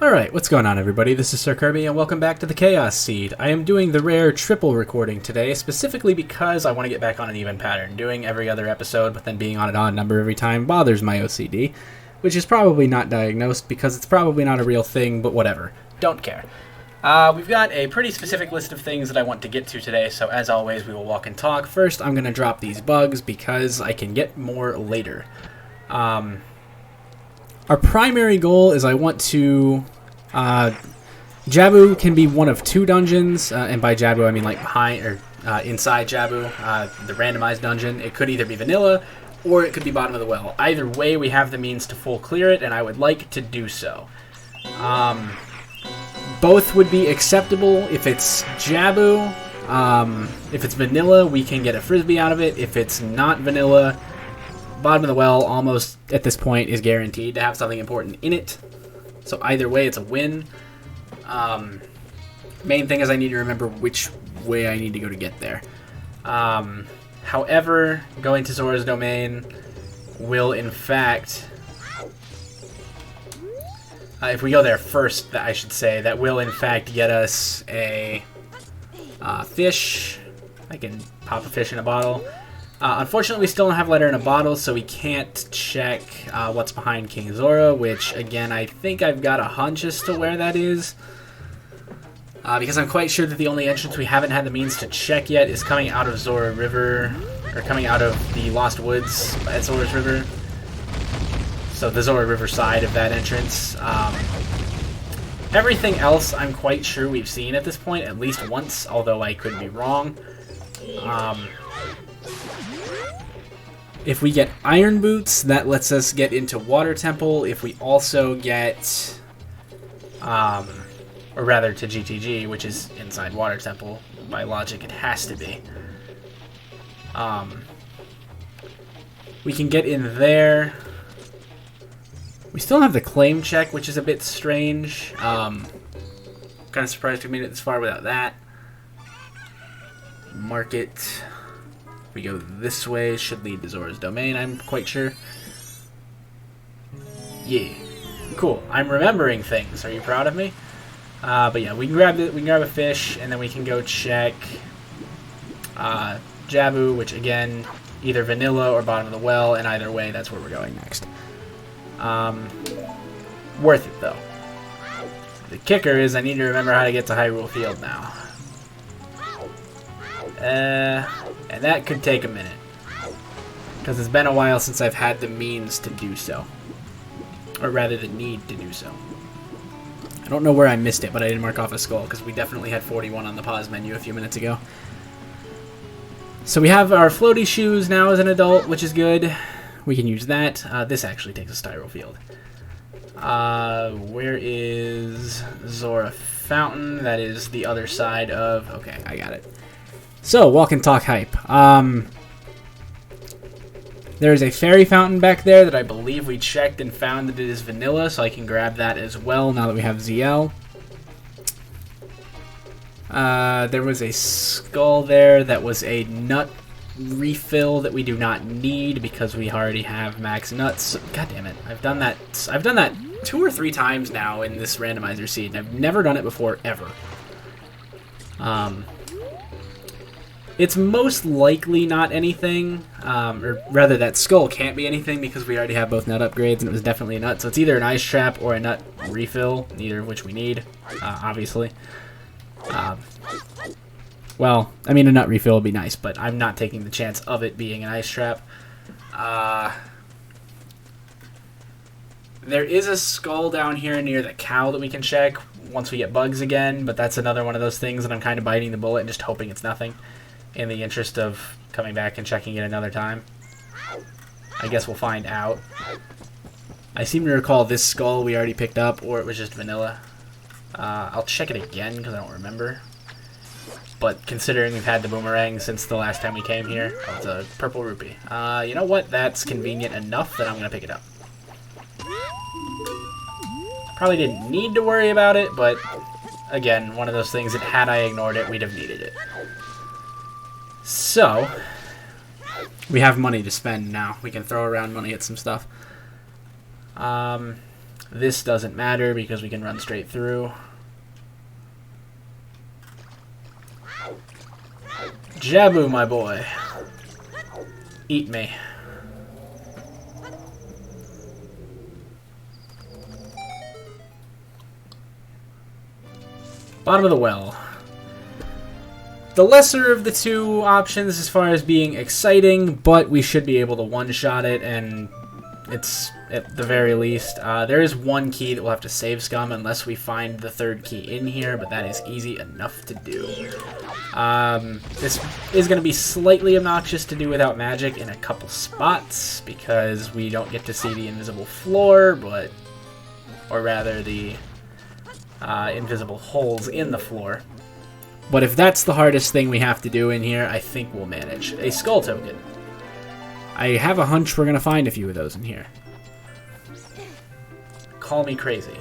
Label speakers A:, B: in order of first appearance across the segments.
A: Alright, what's going on everybody? This is Sir Kirby and welcome back to the Chaos Seed. I am doing the rare triple recording today, specifically because I want to get back on an even pattern. Doing every other episode, but then being on an odd number every time bothers my OCD, which is probably not diagnosed because it's probably not a real thing, but whatever. Don't care. We've got a pretty specific list of things that I want to get to today, so as always we will walk and talk. First, I'm going to drop these bugs because I can get more later. Our primary goal is I want to... Jabu can be one of two dungeons, and by Jabu I mean like behind or inside Jabu, the randomized dungeon. It could either be vanilla or it could be bottom of the well. Either way, we have the means to full clear it, and I would like to do so. Both would be acceptable. If it's Jabu, if it's vanilla, we can get a frisbee out of it. If it's not vanilla, bottom of the well almost at this point is guaranteed to have something important in it. So either way, it's a win. Main thing is I need to remember which way I need to go to get there. However, going to Zora's Domain will in fact... if we go there first, I should say, that will in fact get us a fish. I can pop a fish in a bottle. Unfortunately, we still don't have letter in a bottle, so we can't check what's behind King Zora, which, again, I think I've got a hunch as to where that is. Because I'm quite sure that the only entrance we haven't had the means to check yet is coming out of Zora River, or coming out of the Lost Woods at Zora's River. So the Zora River side of that entrance. Everything else I'm quite sure we've seen at this point, at least once, although I could be wrong. If we get Iron Boots, that lets us get into Water Temple. If we also get, or rather to GTG, which is inside Water Temple, by logic it has to be. We can get in there. We still have the claim check, which is a bit strange. Kind of surprised we made it this far without that. Market. We go this way, should lead to Zora's Domain, I'm quite sure. Yeah. Cool. I'm remembering things. Are you proud of me? But yeah, we can grab a fish, and then we can go check Jabu, which again, either vanilla or bottom of the well, and either way, that's where we're going next. Worth it, though. The kicker is I need to remember how to get to Hyrule Field now. And that could take a minute. Because it's been a while since I've had the means to do so. Or rather, the need to do so. I don't know where I missed it, but I didn't mark off a skull, because we definitely had 41 on the pause menu a few minutes ago. So we have our floaty shoes now as an adult, which is good. We can use that. This actually takes us to Hyrule Field. Where is Zora Fountain? That is the other side of... Okay, I got it. So, walk and talk hype. There's a fairy fountain back there that I believe we checked and found that it is vanilla, so I can grab that as well now that we have ZL. There was a skull there that was a nut refill that we do not need because we already have max nuts. God damn it. I've done that 2 or 3 times now in this randomizer seed, and I've never done it before, ever. It's most likely not anything, or rather that skull can't be anything because we already have both nut upgrades and it was definitely a nut. So it's either an ice trap or a nut refill, neither of which we need, obviously. Well, I mean a nut refill would be nice, but I'm not taking the chance of it being an ice trap. There is a skull down here near the cow that we can check once we get bugs again, but that's another one of those things that I'm kind of biting the bullet and just hoping it's nothing, in the interest of coming back and checking it another time. I guess we'll find out. I seem to recall this skull we already picked up, or it was just vanilla. I'll check it again because I don't remember. But considering we've had the boomerang since the last time we came here, oh, it's a purple rupee. You know what? That's convenient enough that I'm going to pick it up. Probably didn't need to worry about it, but again, one of those things that had I ignored it, we'd have needed it. So, we have money to spend now. We can throw around money at some stuff. This doesn't matter because we can run straight through. Jabu, my boy. Eat me. Bottom of the well. The lesser of the two options as far as being exciting, but we should be able to one-shot it, and it's, at the very least, there is one key that we'll have to save scum unless we find the third key in here, but that is easy enough to do. This is going to be slightly obnoxious to do without magic in a couple spots, because we don't get to see the invisible floor, but, or rather the invisible holes in the floor. But if that's the hardest thing we have to do in here, I think we'll manage. A skull token. I have a hunch we're going to find a few of those in here. Call me crazy.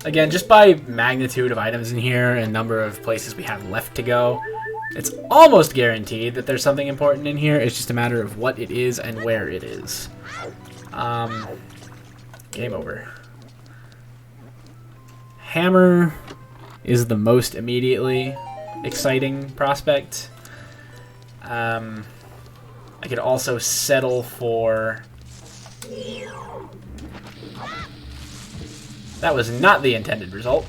A: Again, just by magnitude of items in here and number of places we have left to go, it's almost guaranteed that there's something important in here. It's just a matter of what it is and where it is. Game over. Hammer is the most immediately exciting prospect. I could also settle for... That was not the intended result.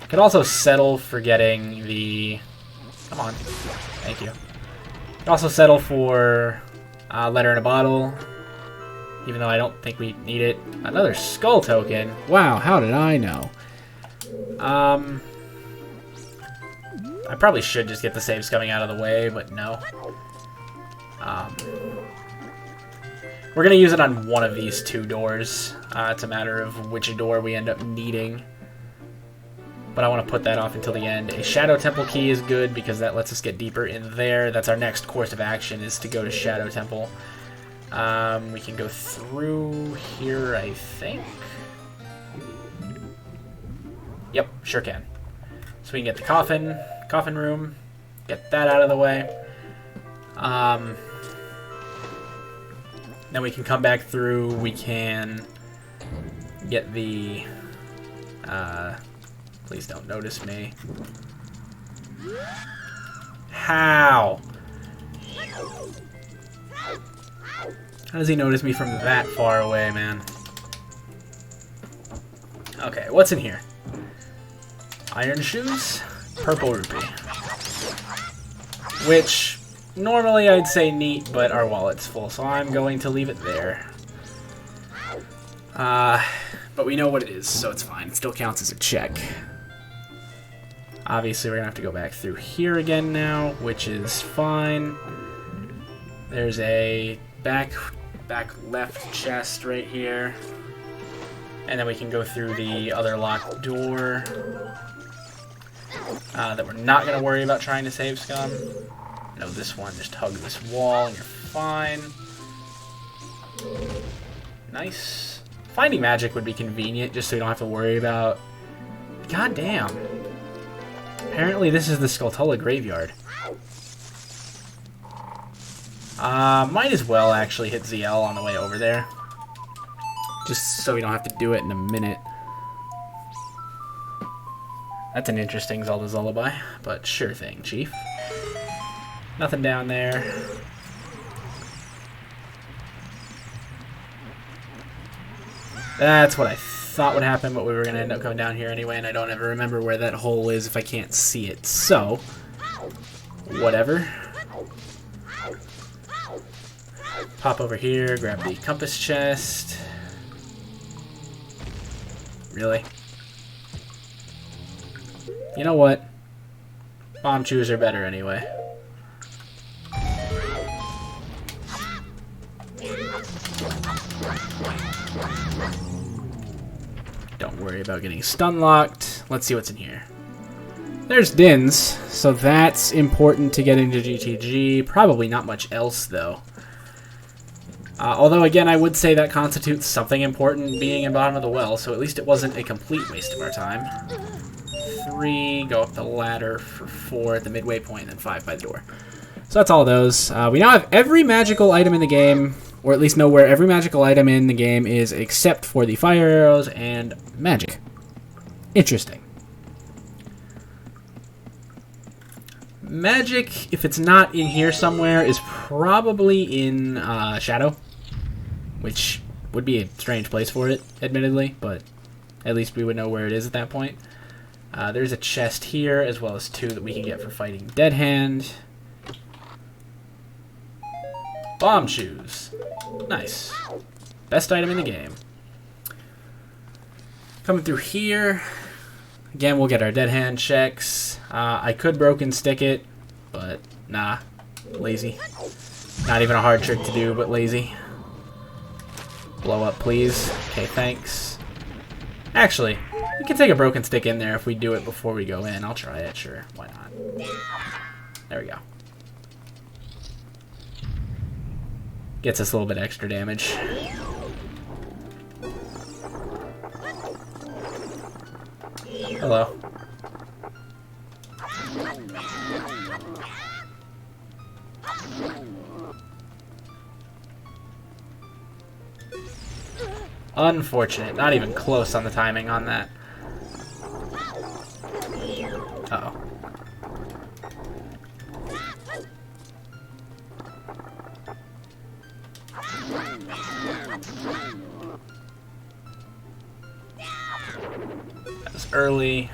A: I could also settle for getting the... Come on. Thank you. I could also settle for letter in a bottle, even though I don't think we need it. Another skull token. Wow, how did I know? I probably should just get the saves coming out of the way, but no. We're going to use it on one of these two doors. It's a matter of which door we end up needing. But I want to put that off until the end. A Shadow Temple key is good because that lets us get deeper in there. That's our next course of action, is to go to Shadow Temple. We can go through here, I think. Yep, sure can. So we can get the coffin room, get that out of the way. Then we can come back through, we can get the, please don't notice me. How? How does he notice me from that far away, man? Okay, what's in here? Iron shoes, purple rupee. Which, normally I'd say neat, but our wallet's full, so I'm going to leave it there. But we know what it is, so it's fine. It still counts as a check. Obviously, we're going to have to go back through here again now, which is fine. There's a back left chest right here. And then we can go through the other locked door. That we're not going to worry about trying to save scum. No, this one, just hug this wall and you're fine. Nice. Finding magic would be convenient, just so you don't have to worry about... God damn. Apparently this is the Skulltula graveyard. Might as well actually hit ZL on the way over there. Just so we don't have to do it in a minute. That's an interesting Zelda's Lullaby, but sure thing, Chief. Nothing down there. That's what I thought would happen, but we were going to end up coming down here anyway, and I don't ever remember where that hole is if I can't see it. So, whatever. Pop over here, grab the compass chest. Really? You know what? Bomb chews are better anyway. Don't worry about getting stun locked. Let's see what's in here. There's Dins, so that's important to get into GTG. Probably not much else, though. Although, again, I would say that constitutes something important being in bottom of the well, so at least it wasn't a complete waste of our time. 3, go up the ladder for 4 at the midway point, and then 5 by the door. So that's all those. We now have every magical item in the game, or at least know where every magical item in the game is except for the fire arrows and magic. Interesting. Magic, if it's not in here somewhere, is probably in Shadow, which would be a strange place for it, admittedly, but at least we would know where it is at that point. There's a chest here, as well as 2 that we can get for fighting Dead Hand. Bomb shoes. Nice. Best item in the game. Coming through here. Again, we'll get our Dead Hand checks. I could broken stick it, but nah. Lazy. Not even a hard trick to do, but lazy. Blow up, please. Okay, thanks. Actually, we can take a broken stick in there if we do it before we go in. I'll try it, sure. Why not? There we go. Gets us a little bit extra damage. Hello. Unfortunate. Not even close on the timing on that. Uh-oh. That was early,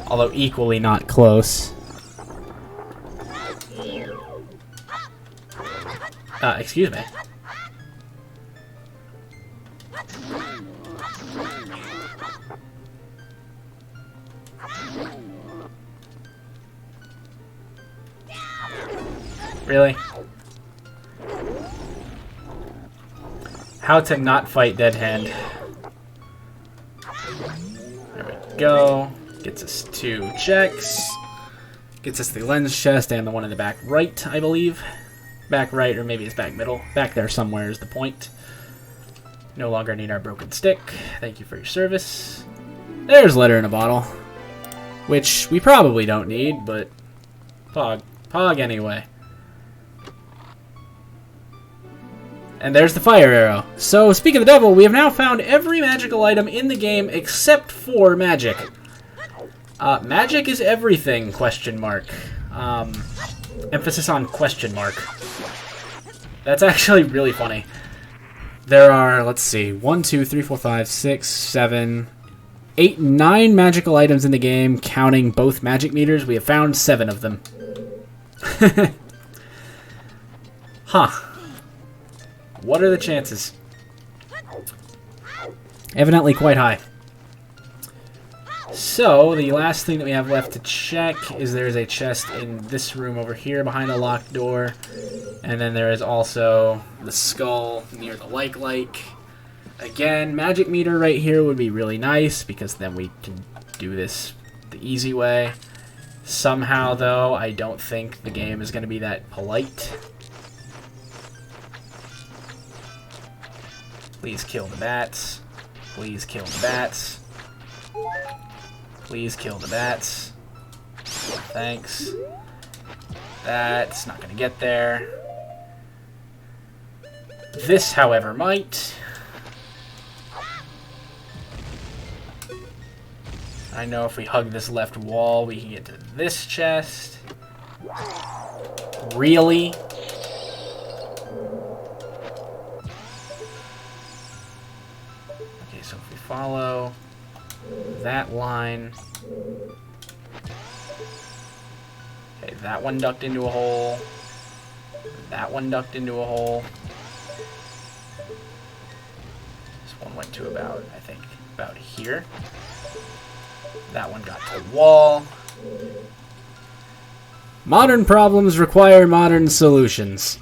A: although equally not close. Excuse me. Really? How to not fight Dead Hand. There we go. Gets us 2 checks. Gets us the lens chest and the one in the back right, I believe. Back right, or maybe it's back middle. Back there somewhere is the point. No longer need our broken stick. Thank you for your service. There's letter in a bottle. Which we probably don't need, but Pog anyway. And there's the fire arrow. So, speak of the devil, we have now found every magical item in the game except for magic. Magic is everything, question mark. Emphasis on question mark. That's actually really funny. There are, let's see, 1, 2, 3, 4, 5, 6, 7, 8, 9 magical items in the game, counting both magic meters. We have found 7 of them. Huh. What are the chances? Evidently quite high. So, the last thing that we have left to check is there's a chest in this room over here behind a locked door. And then there is also the skull near the like. Again, magic meter right here would be really nice because then we can do this the easy way. Somehow, though, I don't think the game is going to be that polite. Please kill the bats. Please kill the bats. Please kill the bats. Thanks. That's not going to get there. This, however, might. I know if we hug this left wall, we can get to this chest. Really? Okay, so if we follow that line. Okay, that one ducked into a hole. That one ducked into a hole. This one went to about, I think, about here. That one got to the wall. Modern problems require modern solutions.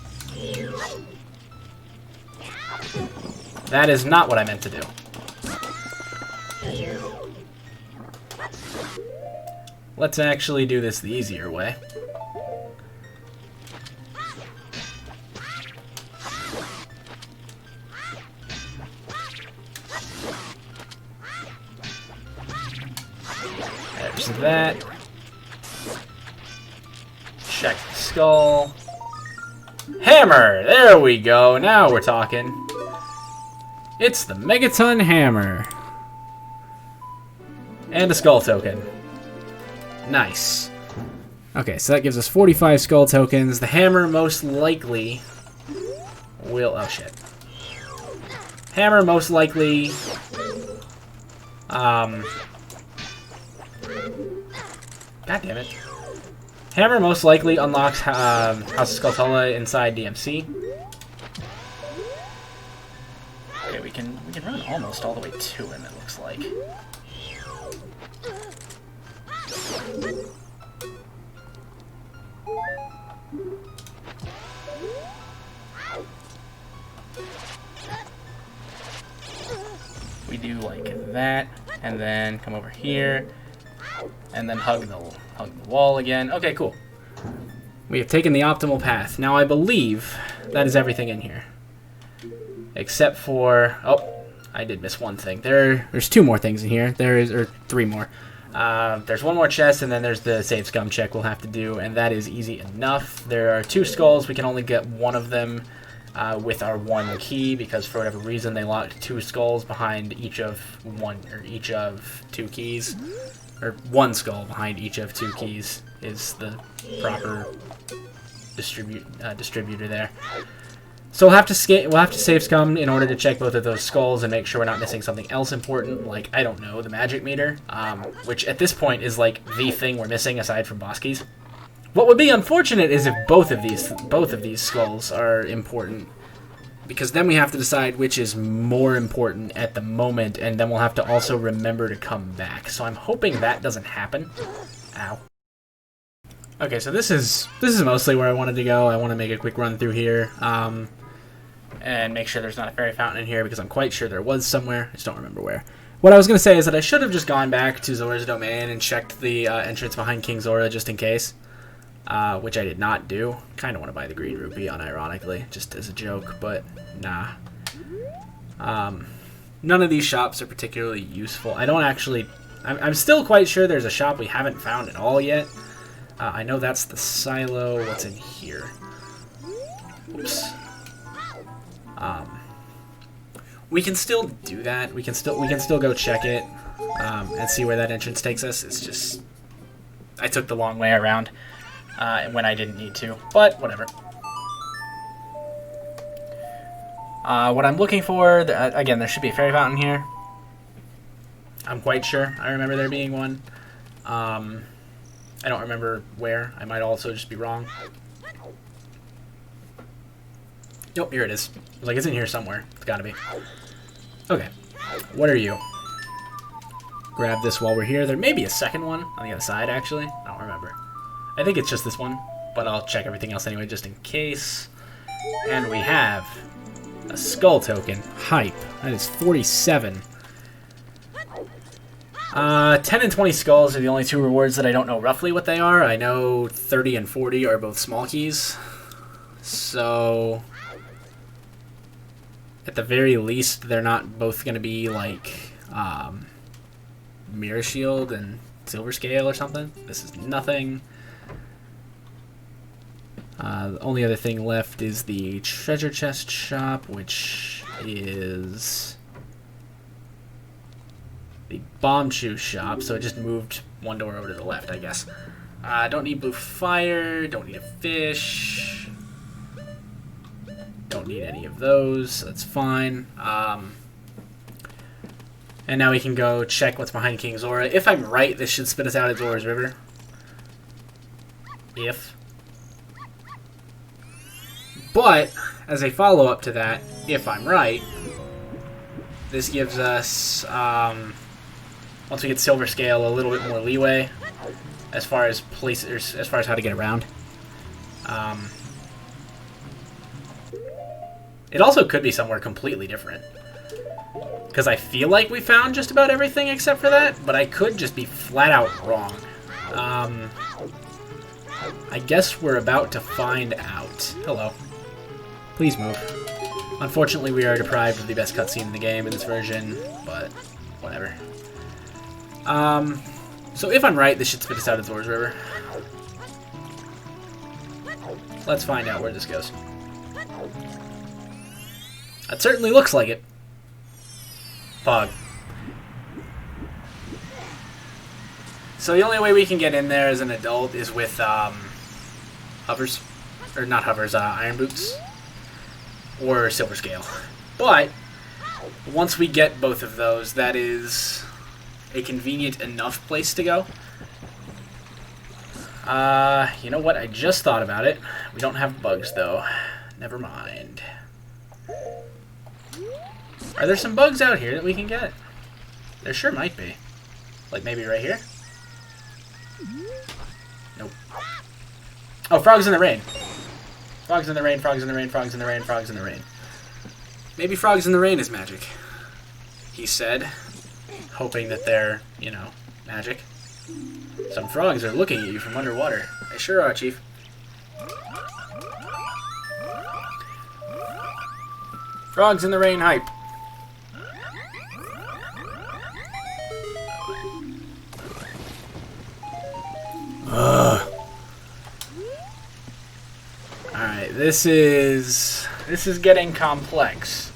A: That is not what I meant to do. Let's actually do this the easier way. There's that. Check the skull. Hammer! There we go. Now we're talking. It's the Megaton Hammer. And a skull token. Nice. Okay, so that gives us 45 skull tokens. The hammer most likely will... Oh, shit. Hammer most likely... God damn it. Hammer most likely unlocks House of Skulltula inside DMC. Okay, we can run almost all the way to him, it looks like. We do like that, and then come over here, and then hug the wall again. Okay, cool. We have taken the optimal path. Now I believe that is everything in here. Except for... Oh, I did miss one thing. There's 2 more things in here. Or 3 more. There's 1 more chest, and then there's the save scum check we'll have to do, and that is easy enough. There are 2 skulls. We can only get 1 of them with our 1 key, because for whatever reason they locked 2 skulls behind each of 2 keys. Or 1 skull behind each of 2 keys is the proper distributor there. So we'll have to save scum in order to check both of those skulls and make sure we're not missing something else important, like, I don't know, the magic meter, which at this point is like the thing we're missing aside from boss keys. What would be unfortunate is if both of these skulls are important, because then we have to decide which is more important at the moment, and then we'll have to also remember to come back. So I'm hoping that doesn't happen. Ow. Okay, so this is mostly where I wanted to go. I want to make a quick run through here, and make sure there's not a fairy fountain in here, because I'm quite sure there was somewhere. I just don't remember where. What I was going to say is that I should have just gone back to Zora's Domain and checked the entrance behind King Zora just in case, which I did not do. Kind of want to buy the green rupee, unironically, just as a joke, but nah. None of these shops are particularly useful. I don't actually... I'm still quite sure there's a shop we haven't found at all yet. I know that's the silo. What's in here? Oops. We can still do that. We can still go check it and see where that entrance takes us. It's just I took the long way around when I didn't need to, but whatever. What I'm looking for, again, there should be a fairy fountain here. I'm quite sure. I remember there being one. I don't remember where. I might also just be wrong. Nope, here it is. I was like, it's in here somewhere. It's gotta be. Okay. What are you? Grab this while we're here. There may be a second one on the other side, actually. I don't remember. I think it's just this one, but I'll check everything else anyway, just in case. And we have a skull token. Hype. That is 47. 10 and 20 skulls are the only 2 rewards that I don't know roughly what they are. I know 30 and 40 are both small keys. So, at the very least, they're not both going to be like Mirror Shield and Silver Scale or something. This is nothing. The only other thing left is the treasure chest shop, which is the bomb shoe shop, so it just moved 1 door over to the left, I guess. Don't need blue fire, don't need a fish, don't need any of those, so that's fine. And now we can go check what's behind King Zora. If I'm right, this should spit us out at Zora's River. But, as a follow-up to that, if I'm right, this gives us, once we get Silver Scale, a little bit more leeway as far as places, as far as how to get around. It also could be somewhere completely different, because I feel like we found just about everything except for that, but I could just be flat out wrong. I guess we're about to find out. Hello. Please move. Unfortunately, we are deprived of the best cutscene in the game in this version, but whatever. So if I'm right, this should spit us out at Zora's River. Let's find out where this goes. That certainly looks like it. Pog. So the only way we can get in there as an adult is with hovers. Or not hovers, iron boots. Or silver scale. But once we get both of those, that is a convenient enough place to go. You know what? I just thought about it. We don't have bugs, though. Never mind. Are there some bugs out here that we can get? There sure might be. Like maybe right here? Nope. Oh, frogs in the rain. Frogs in the rain, frogs in the rain, frogs in the rain, frogs in the rain. Maybe frogs in the rain is magic, he said, hoping that they're, you know, magic. Some frogs are looking at you from underwater. They sure are, Chief. Frogs in the rain hype. Alright, this is getting complex.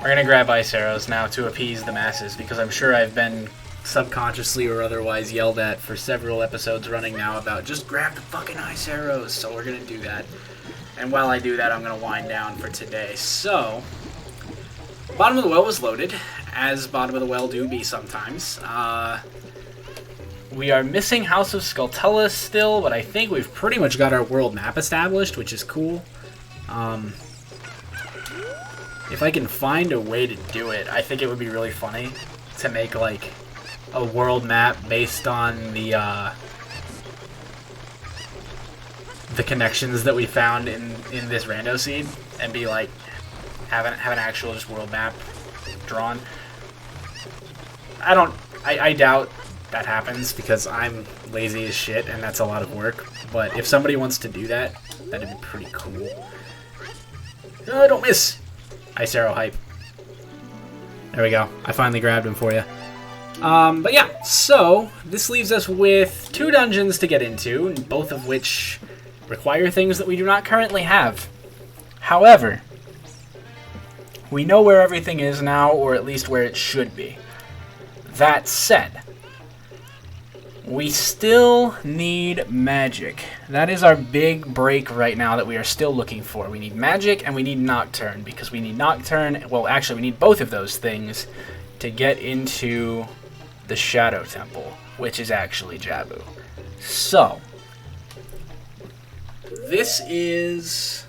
A: We're gonna grab ice arrows now to appease the masses, because I'm sure I've been subconsciously or otherwise yelled at for several episodes running now about just grab the fucking ice arrows, so we're gonna do that. And while I do that, I'm gonna wind down for today. So, bottom of the well was loaded, as bottom of the well do be sometimes. We are missing House of Skulltula still, but I think we've pretty much got our world map established, which is cool. If I can find a way to do it, I think it would be really funny to make like a world map based on the connections that we found in this rando seed, and be like have an actual just world map drawn. I doubt that happens because I'm lazy as shit and that's a lot of work. But if somebody wants to do that, that'd be pretty cool. Oh, don't miss! Ice arrow hype. There we go. I finally grabbed him for you. But yeah, so this leaves us with 2 dungeons to get into, both of which require things that we do not currently have. However, we know where everything is now, or at least where it should be. That said, we still need magic. That is our big break right now that we are still looking for. We need magic and we need Nocturne, because we need Nocturne, well actually we need both of those things to get into the Shadow Temple, which is actually Jabu. So, this is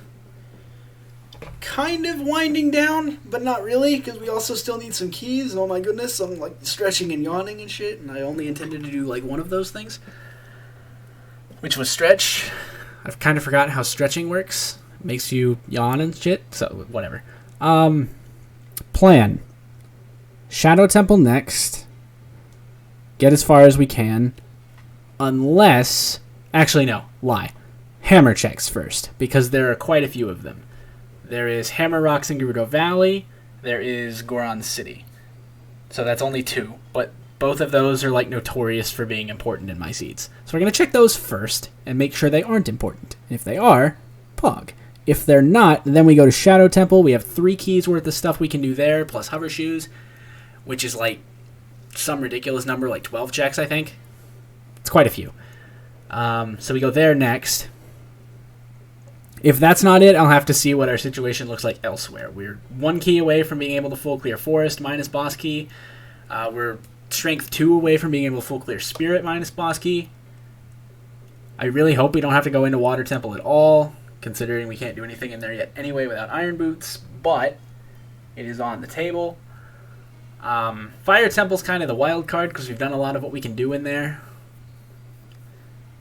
A: kind of winding down, but not really, because we also still need some keys. Oh my goodness, I'm like stretching and yawning and shit, and I only intended to do like one of those things, which was stretch. I've kind of forgotten how stretching works. It makes you yawn and shit, so whatever. Plan. Shadow Temple next. Get as far as we can. Unless... Actually, no. Lie. Hammer checks first, because there are quite a few of them. There is Hammer Rocks in Gerudo Valley. There is Goron City. So that's only 2, but both of those are like notorious for being important in my seeds. So we're going to check those first and make sure they aren't important. If they are, Pog. If they're not, then we go to Shadow Temple. We have 3 keys worth of stuff we can do there, plus hover shoes, which is like some ridiculous number, like 12 checks, I think. It's quite a few. So we go there next. If that's not it, I'll have to see what our situation looks like elsewhere. We're 1 key away from being able to full clear Forest minus boss key. We're strength 2 away from being able to full clear Spirit minus boss key. I really hope we don't have to go into Water Temple at all, considering we can't do anything in there yet anyway without iron boots, but it is on the table. Fire Temple's kind of the wild card because we've done a lot of what we can do in there.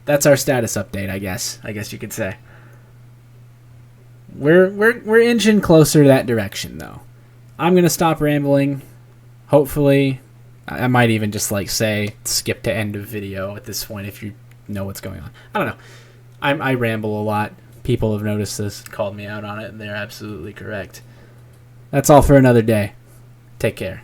A: That's our status update, I guess you could say. We're inching closer to that direction, though. I'm gonna stop rambling. Hopefully, I might even just like say skip to end of video at this point if you know what's going on. I don't know. I ramble a lot. People have noticed this, called me out on it, and they're absolutely correct. That's all for another day. Take care.